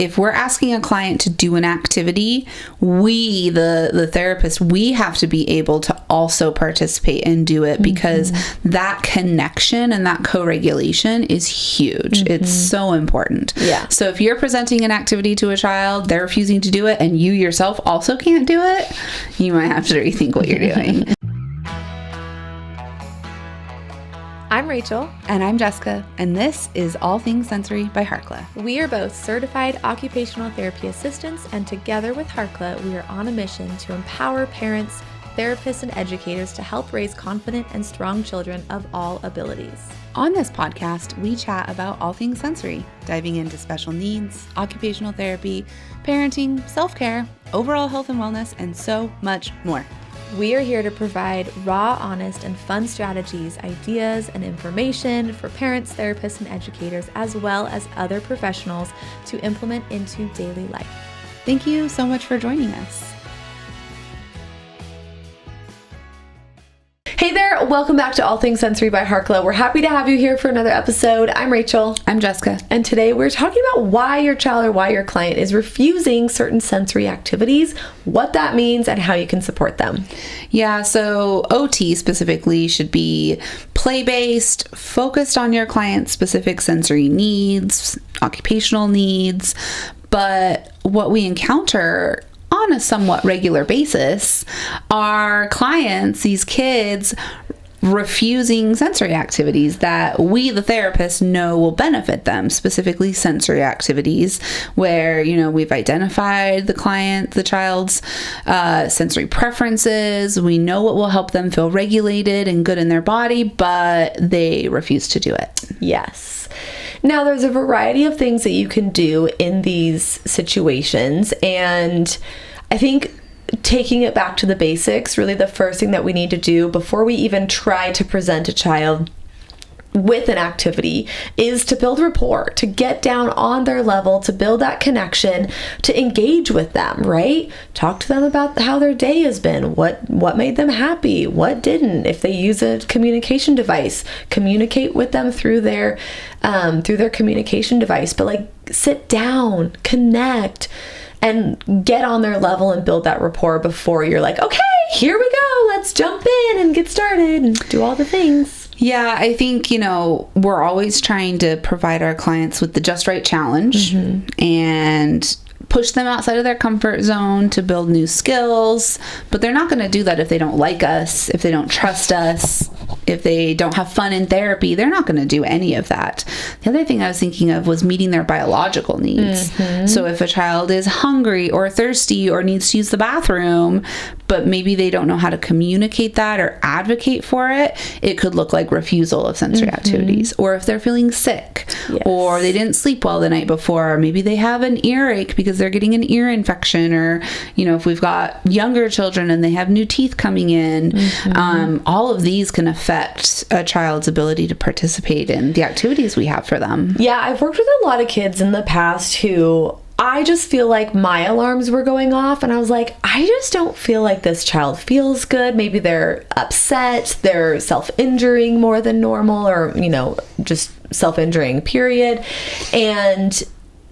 if we're asking a client to do an activity, we, the therapist, we have to be able to also participate and do it, because that connection and that co-regulation is huge. It's so important. Yeah. So if you're presenting an activity to a child, they're refusing to do it, and you yourself also can't do it, you might have to rethink what you're doing. I'm Rachel. And I'm Jessica, and this is All Things Sensory by Harkla. We are both certified occupational therapy assistants, and together with Harkla, we are on a mission to empower parents, therapists, and educators to help raise confident and strong children of all abilities. On this podcast, we chat about all things sensory, diving into special needs, occupational therapy, parenting, self-care, overall health and wellness, and so much more. We are here to provide raw, honest, and fun strategies, ideas, and information for parents, therapists, and educators, as well as other professionals to implement into daily life. Thank you so much for joining us. Hey there, welcome back to All Things Sensory by Harkla. We're happy to have you here for another episode. I'm Rachel. I'm Jessica. And today we're talking about why your child or why your client is refusing certain sensory activities, what that means, and how you can support them. Yeah, so OT specifically should be play-based, focused on your client's specific sensory needs, occupational needs, but what we encounter on a somewhat regular basis are clients, these kids, refusing sensory activities that we, the therapists, know will benefit them, specifically sensory activities where, we've identified the child's sensory preferences. We know what will help them feel regulated and good in their body, but they refuse to do it. Yes. Now, there's a variety of things that you can do in these situations, and I think taking it back to the basics, really the first thing that we need to do before we even try to present a child with an activity is to build rapport, to get down on their level, to build that connection, to engage with them, right? Talk to them about how their day has been, what made them happy, what didn't. If they use a communication device, communicate with them through their communication device, but sit down, connect, and get on their level and build that rapport before you're like, okay, here we go, let's jump in and get started and do all the things. Yeah, I think, we're always trying to provide our clients with the just right challenge and push them outside of their comfort zone to build new skills, but they're not going to do that if they don't like us, if they don't trust us, if they don't have fun in therapy. They're not going to do any of that. The other thing I was thinking of was meeting their biological needs. So if a child is hungry or thirsty or needs to use the bathroom, but maybe they don't know how to communicate that or advocate for it, it could look like refusal of sensory activities. Or if they're feeling sick, or they didn't sleep well the night before, or maybe they have an earache because they're getting an ear infection, or, if we've got younger children and they have new teeth coming in, all of these can affect a child's ability to participate in the activities we have for them. Yeah, I've worked with a lot of kids in the past who I just feel like my alarms were going off, and I was like, I just don't feel like this child feels good. Maybe they're upset, they're self-injuring more than normal, or, just self-injuring, period. And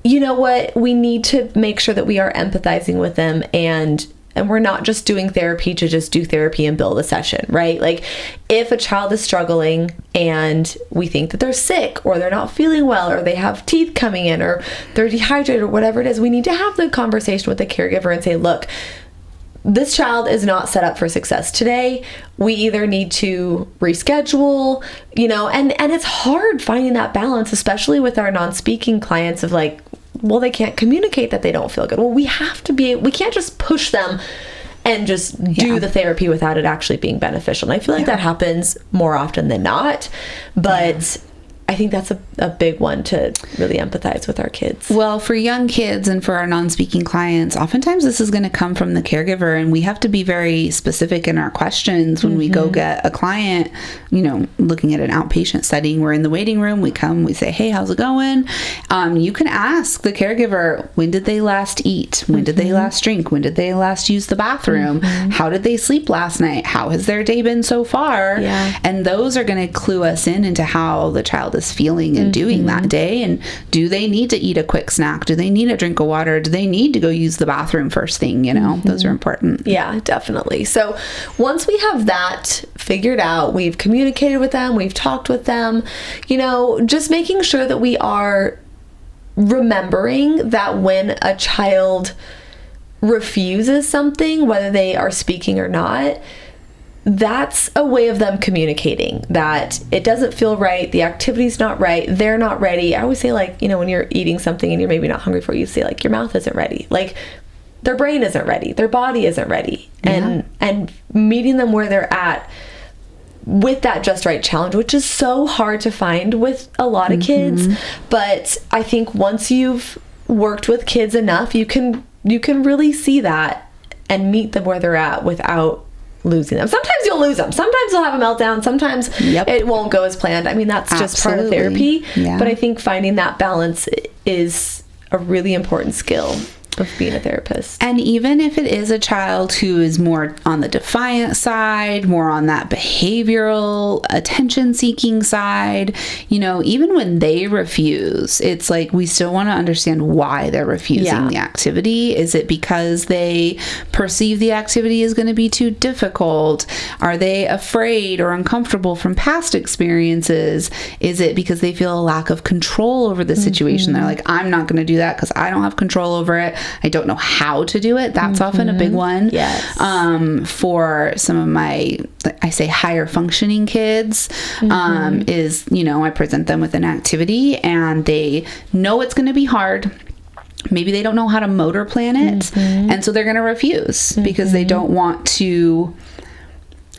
you know what? We need to make sure that we are empathizing with them, and we're not just doing therapy to just do therapy and build a session, right? Like, if a child is struggling and we think that they're sick or they're not feeling well or they have teeth coming in or they're dehydrated or whatever it is, we need to have the conversation with the caregiver and say, look, this child is not set up for success today. We either need to reschedule, and it's hard finding that balance, especially with our non-speaking clients of well, they can't communicate that they don't feel good. Well, we can't just push them and just do the therapy without it actually being beneficial. And I feel like that happens more often than not, but I think that's a big one to really empathize with our kids. Well, for young kids and for our non-speaking clients, oftentimes this is going to come from the caregiver, and we have to be very specific in our questions when we go get a client, looking at an outpatient setting. We're in the waiting room, we come, we say, hey, how's it going? You can ask the caregiver, when did they last eat? When did they last drink? When did they last use the bathroom? How did they sleep last night? How has their day been so far? Yeah. And those are going to clue us into how the child is feeling and doing that day. And do they need to eat a quick snack? Do they need a drink of water? Do they need to go use the bathroom first thing? You know, those are important. Yeah, definitely. So once we have that figured out, we've communicated with them, we've talked with them, you know, just making sure that we are remembering that when a child refuses something, whether they are speaking or not, that's a way of them communicating that it doesn't feel right, the activity's not right, they're not ready. I always say, like, you know, when you're eating something and you're maybe not hungry for it, you say, like, your mouth isn't ready. Like, their brain isn't ready, their body isn't ready. And meeting them where they're at with that just right challenge, which is so hard to find with a lot of kids. But I think once you've worked with kids enough, you can really see that and meet them where they're at without losing them. Sometimes you'll lose them. Sometimes they'll have a meltdown. Sometimes it won't go as planned. I mean, that's just part of therapy. But I think finding that balance is a really important skill of being a therapist. And even if it is a child who is more on the defiant side, more on that behavioral attention seeking side, you know, even when they refuse, it's like we still want to understand why they're refusing the activity. Is it because they perceive the activity is going to be too difficult? Are they afraid or uncomfortable from past experiences? Is it because they feel a lack of control over the situation? They're like, I'm not going to do that because I don't have control over it. I don't know how to do it. That's often a big one. For some of my, I say, higher functioning kids, is, you know, I present them with an activity and they know it's going to be hard. Maybe they don't know how to motor plan it. And so they're going to refuse because they don't want to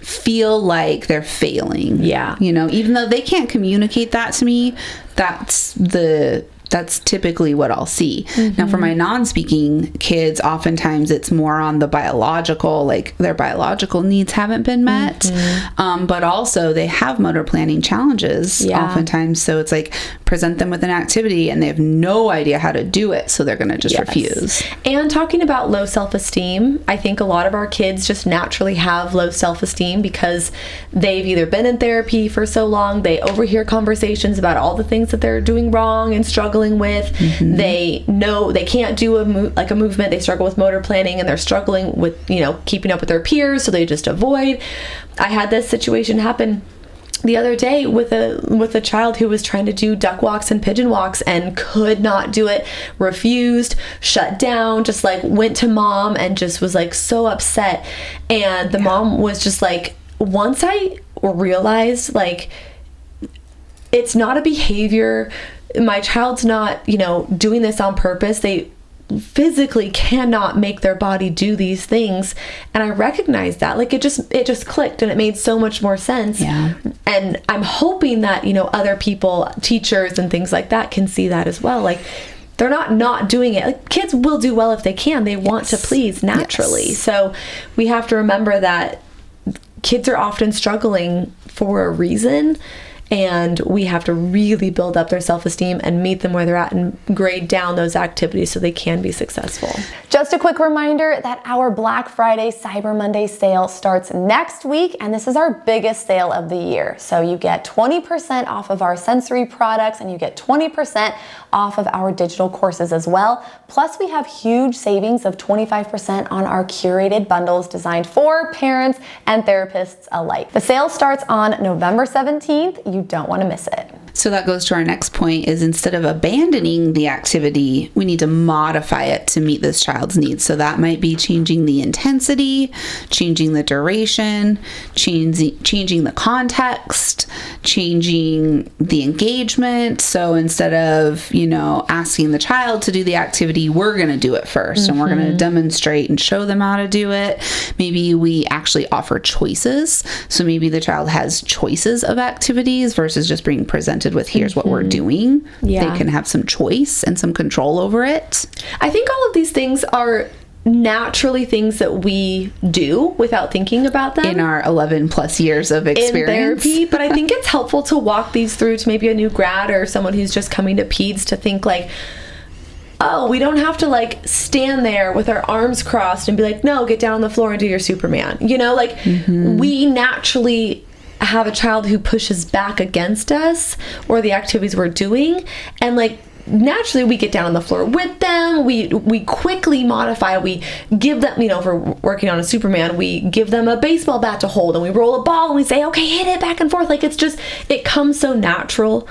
feel like they're failing. You know, even though they can't communicate that to me, that's typically what I'll see. Now, for my non-speaking kids, oftentimes it's more on the biological, like their biological needs haven't been met, but also they have motor planning challenges oftentimes. So it's like, present them with an activity and they have no idea how to do it, so they're going to just refuse. And talking about low self-esteem, I think a lot of our kids just naturally have low self-esteem because they've either been in therapy for so long, they overhear conversations about all the things that they're doing wrong and struggling with. They know they can't do a movement. They struggle with motor planning and they're struggling with, you know, keeping up with their peers, so they just avoid. I had this situation happen the other day with a child who was trying to do duck walks and pigeon walks and could not do it, refused, shut down, just like went to mom and just was like so upset. And the mom was just like, once I realized, like, it's not a behavior, my child's not, you know, doing this on purpose, they physically cannot make their body do these things, and I recognized that, like, it just clicked and it made so much more sense. And I'm hoping that, you know, other people, teachers and things like that, can see that as well. Like, they're not doing it. Like, kids will do well if they can. They want to please naturally. So we have to remember that kids are often struggling for a reason, and we have to really build up their self-esteem and meet them where they're at and grade down those activities so they can be successful. Just a quick reminder that our Black Friday Cyber Monday sale starts next week, and this is our biggest sale of the year. So you get 20% off of our sensory products and you get 20% off of our digital courses as well. Plus, we have huge savings of 25% on our curated bundles designed for parents and therapists alike. The sale starts on November 17th. You don't want to miss it. So that goes to our next point, is instead of abandoning the activity, we need to modify it to meet this child's needs. So that might be changing the intensity, changing the duration, changing the context, changing the engagement. So instead of, you know, asking the child to do the activity, we're going to do it first, and we're going to demonstrate and show them how to do it. Maybe we actually offer choices. So maybe the child has choices of activities versus just being presented with, here's what we're doing. They can have some choice and some control over it. I think all of these things are naturally things that we do without thinking about them in our 11 plus years of experience in therapy. But I think it's helpful to walk these through to maybe a new grad or someone who's just coming to peds to think like, oh, we don't have to like stand there with our arms crossed and be like, no, get down on the floor and do your Superman. You know, like we naturally have a child who pushes back against us or the activities we're doing, and like naturally we get down on the floor with them. We quickly modify. We give them, if we're working on a Superman, we give them a baseball bat to hold, and we roll a ball and we say, okay, hit it back and forth. Like it comes so natural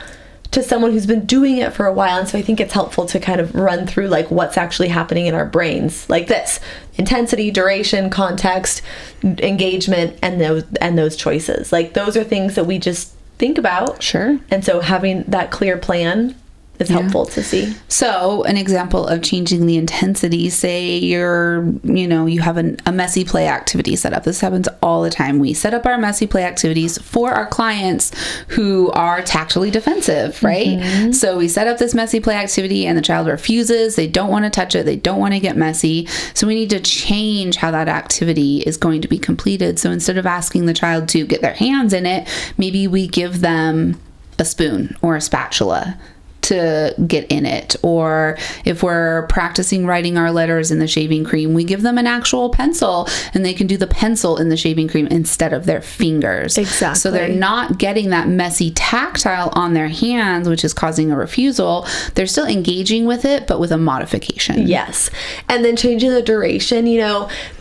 to someone who's been doing it for a while. And so I think it's helpful to kind of run through like what's actually happening in our brains, like this: intensity, duration, context, engagement, and those choices. Like those are things that we just think about. Sure. And so having that clear plan is helpful to see. So an example of changing the intensity, say you have a messy play activity set up. This happens all the time. We set up our messy play activities for our clients who are tactily defensive, right? Mm-hmm. So we set up this messy play activity and the child refuses. They don't want to touch it. They don't want to get messy. So we need to change how that activity is going to be completed. So instead of asking the child to get their hands in it, maybe we give them a spoon or a spatula to get in it. Or if we're practicing writing our letters in the shaving cream, we give them an actual pencil and they can do the pencil in the shaving cream instead of their fingers. Exactly. So they're not getting that messy tactile on their hands, which is causing a refusal. They're still engaging with it, but with a modification. Yes. And then changing the duration,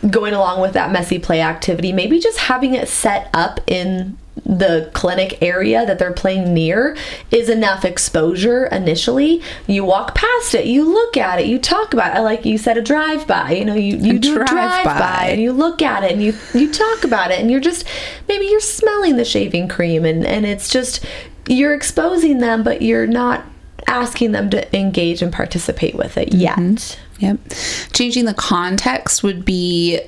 going along with that messy play activity, maybe just having it set up in the clinic area that they're playing near is enough exposure initially. You walk past it, you look at it, you talk about it. Like you said, a drive-by, you do a drive-by and you look at it and you talk about it, and maybe you're smelling the shaving cream and it's just, you're exposing them, but you're not asking them to engage and participate with it yet. Mm-hmm. Yep. Changing the context would be,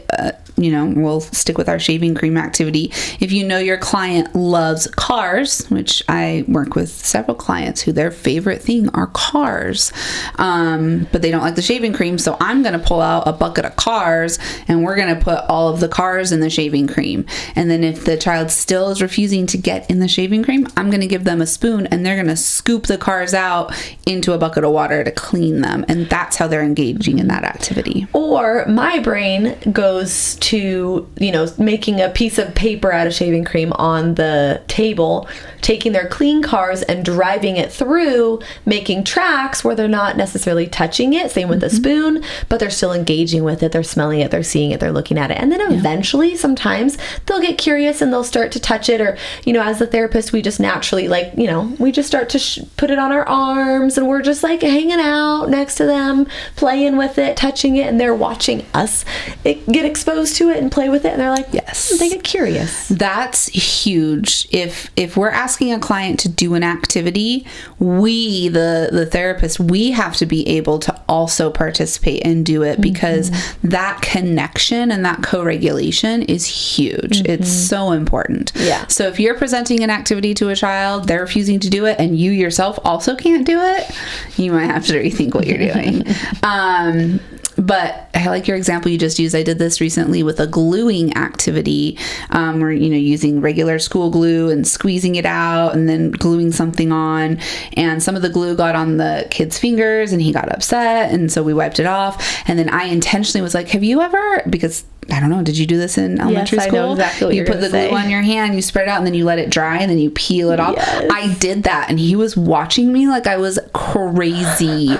we'll stick with our shaving cream activity. If your client loves cars, which I work with several clients who their favorite thing are cars, but they don't like the shaving cream. So I'm going to pull out a bucket of cars and we're going to put all of the cars in the shaving cream. And then if the child still is refusing to get in the shaving cream, I'm going to give them a spoon and they're going to scoop the cars out into a bucket of water to clean them. And that's how they're engaging in that activity. Or my brain goes to, making a piece of paper out of shaving cream on the table, taking their clean cars and driving it through, making tracks where they're not necessarily touching it, same with the spoon, but they're still engaging with it, they're smelling it, they're seeing it, they're looking at it. And then eventually, sometimes they'll get curious and they'll start to touch it, or, as the therapist, we just naturally, we just start to put it on our arms and we're just like hanging out next to them, playing with it, touching it, and they're watching us get exposed to it and play with it, and they're like, yes, they get curious. That's huge. If we're asking a client to do an activity, we, the therapist, we have to be able to also participate and do it, because that connection and that co-regulation is huge. It's so important. Yeah. So if you're presenting an activity to a child, they're refusing to do it, and you yourself also can't do it, you might have to rethink what you're doing. But I like your example you just used. I did this recently with a gluing activity, where, using regular school glue and squeezing it out and then gluing something on. And some of the glue got on the kid's fingers and he got upset. And so we wiped it off. And then I intentionally was like, have you ever, because I don't know, did you do this in elementary school? I know exactly what you put the glue on your hand, you spread it out, and then you let it dry, and then you peel it off. Yes. I did that, and he was watching me like I was crazy.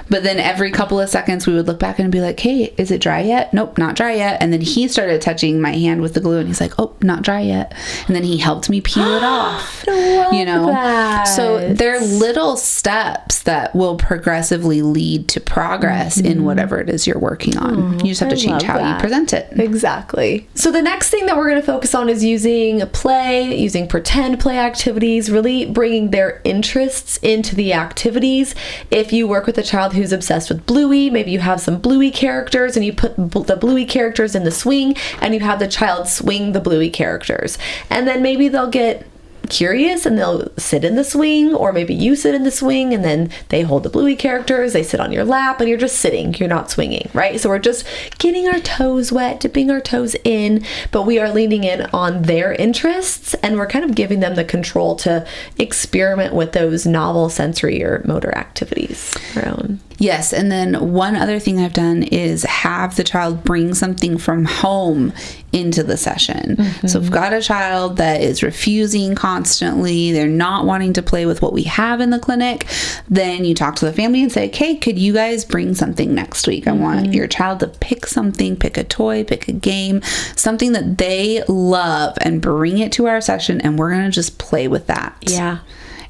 But then every couple of seconds, we would look back and be like, hey, is it dry yet? Nope, not dry yet. And then he started touching my hand with the glue, and he's like, oh, not dry yet. And then he helped me peel it off. I love that. So they're little steps that will progressively lead to progress in whatever it is you're working on. You just have to change how you present it. Exactly. So the next thing that we're going to focus on is using pretend play activities, really bringing their interests into the activities. If you work with a child who's obsessed with Bluey, maybe you have some Bluey characters and you put the Bluey characters in the swing and you have the child swing the Bluey characters. And then maybe they'll get curious and they'll sit in the swing, or maybe you sit in the swing and then they hold the Bluey characters, they sit on your lap, and you're just sitting, you're not swinging, right? So we're just getting our toes wet, dipping our toes in, but we are leaning in on their interests, and we're kind of giving them the control to experiment with those novel sensory or motor activities of their own. Yes. And then one other thing I've done is have the child bring something from home into the session. So if I've got a child that is refusing constantly, they're not wanting to play with what we have in the clinic, then you talk to the family and say, okay, could you guys bring something next week? I want your child to pick something, pick a toy, pick a game, something that they love, and bring it to our session, and we're going to just play with that. Yeah.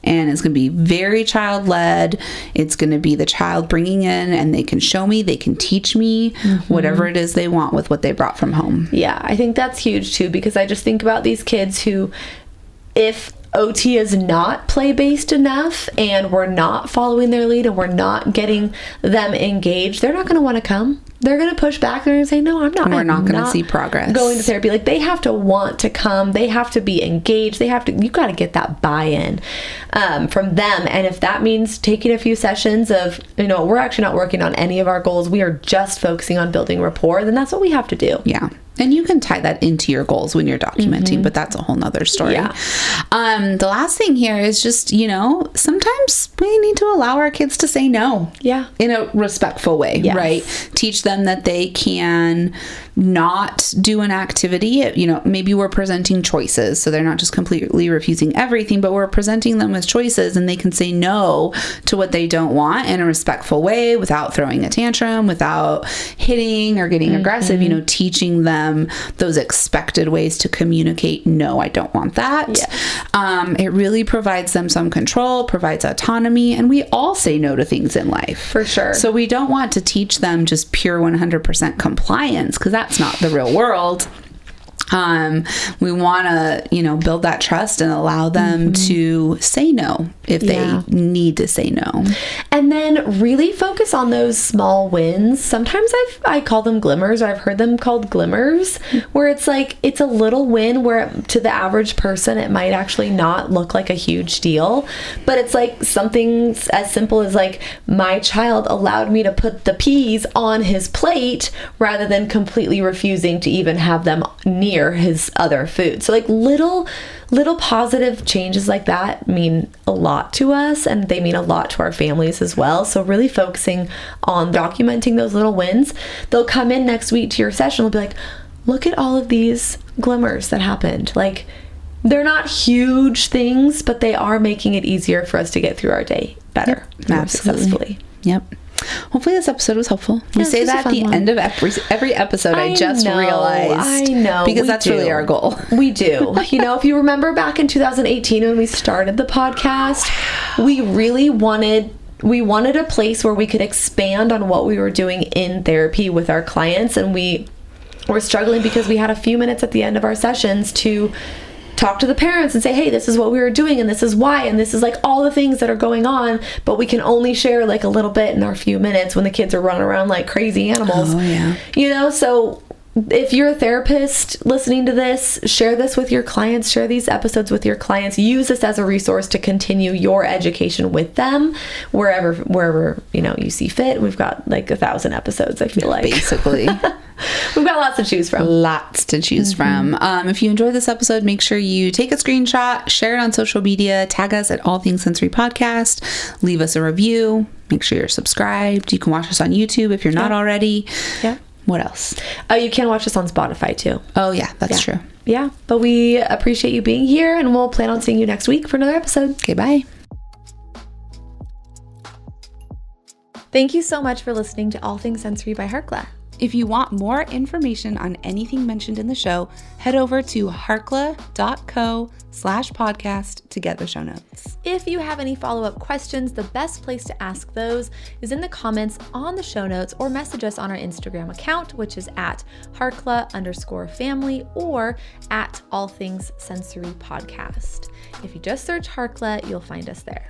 And it's going to be very child-led. It's going to be the child bringing in, and they can show me, they can teach me whatever it is they want with what they brought from home. Yeah, I think that's huge too, because I just think about these kids who, if OT is not play-based enough and we're not following their lead and we're not getting them engaged, they're not going to want to come. They're going to push back. They're going to say, no, I'm not. We're not going to see progress. Going to therapy. Like, they have to want to come. They have to be engaged. You've got to get that buy-in from them. And if that means taking a few sessions of, we're actually not working on any of our goals, we are just focusing on building rapport, then that's what we have to do. Yeah. And you can tie that into your goals when you're documenting, but that's a whole nother story. Yeah. The last thing here is just, sometimes we need to allow our kids to say no. Yeah. In a respectful way, Yes. right? Teach them that they can not do an activity. Maybe we're presenting choices, so they're not just completely refusing everything, but we're presenting them as choices, and they can say no to what they don't want in a respectful way without throwing a tantrum, without hitting or getting aggressive, teaching them those expected ways to communicate, no, I don't want that. Yes. It really provides them some control, provides autonomy, and we all say no to things in life. For sure. So we don't want to teach them just pure 100% compliance, because that's not the real world. We want to, build that trust and allow them to say no if they need to say no. And then really focus on those small wins. Sometimes I call them glimmers, or I've heard them called glimmers, where it's like, it's a little win where to the average person, it might actually not look like a huge deal, but it's like something as simple as like, my child allowed me to put the peas on his plate rather than completely refusing to even have them near his other food. So like little positive changes like that mean a lot to us, and they mean a lot to our families as well. So really focusing on documenting those little wins. They'll come in next week to your session, they'll be like, look at all of these glimmers that happened. Like, they're not huge things, but they are making it easier for us to get through our day better, more successfully. Yep. Hopefully this episode was helpful. We say that at the end of every episode. I just realized. I know. Because that's really our goal. We do. If you remember back in 2018 when we started the podcast, we really wanted a place where we could expand on what we were doing in therapy with our clients. And we were struggling because we had a few minutes at the end of our sessions to talk to the parents and say, hey, this is what we were doing, and this is why, and this is like all the things that are going on, but we can only share like a little bit in our few minutes when the kids are running around like crazy animals. Oh, yeah. So if you're a therapist listening to this, share this with your clients, share these episodes with your clients, use this as a resource to continue your education with them wherever you see fit. We've got like 1,000 episodes, I feel like. Basically. We've got lots to choose from. If you enjoyed this episode, make sure you take a screenshot, share it on social media, tag us at All Things Sensory Podcast, leave us a review, make sure you're subscribed. You can watch us on YouTube if you're not already. Yeah. What else? You can watch us on Spotify too. Oh yeah, that's true. Yeah, but we appreciate you being here, and we'll plan on seeing you next week for another episode. Okay, bye. Thank you so much for listening to All Things Sensory by Harkla. If you want more information on anything mentioned in the show, head over to harkla.co/podcast to get the show notes. If you have any follow-up questions, the best place to ask those is in the comments on the show notes, or message us on our Instagram account, which is at Harkla_family or at All Things Sensory Podcast. If you just search Harkla, you'll find us there.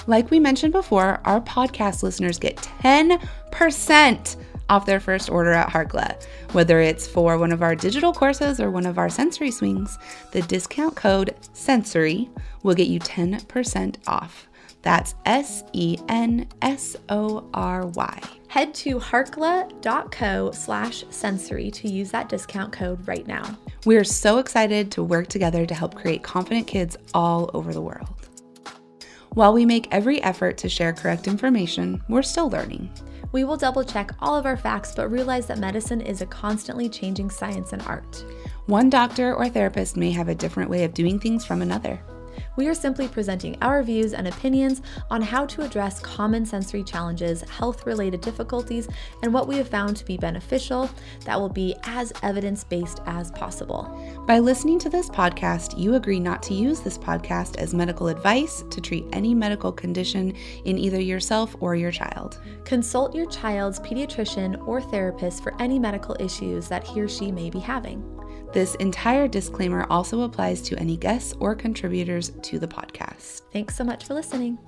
Like we mentioned before, our podcast listeners get 10% off their first order at Harkla. Whether it's for one of our digital courses or one of our sensory swings, the discount code SENSORY will get you 10% off. That's SENSORY. Head to harkla.co/sensory to use that discount code right now. We are so excited to work together to help create confident kids all over the world. While we make every effort to share correct information, we're still learning. We will double check all of our facts, but realize that medicine is a constantly changing science and art. One doctor or therapist may have a different way of doing things from another. We are simply presenting our views and opinions on how to address common sensory challenges, health-related difficulties, and what we have found to be beneficial that will be as evidence-based as possible. By listening to this podcast, you agree not to use this podcast as medical advice to treat any medical condition in either yourself or your child. Consult your child's pediatrician or therapist for any medical issues that he or she may be having. This entire disclaimer also applies to any guests or contributors to the podcast. Thanks so much for listening.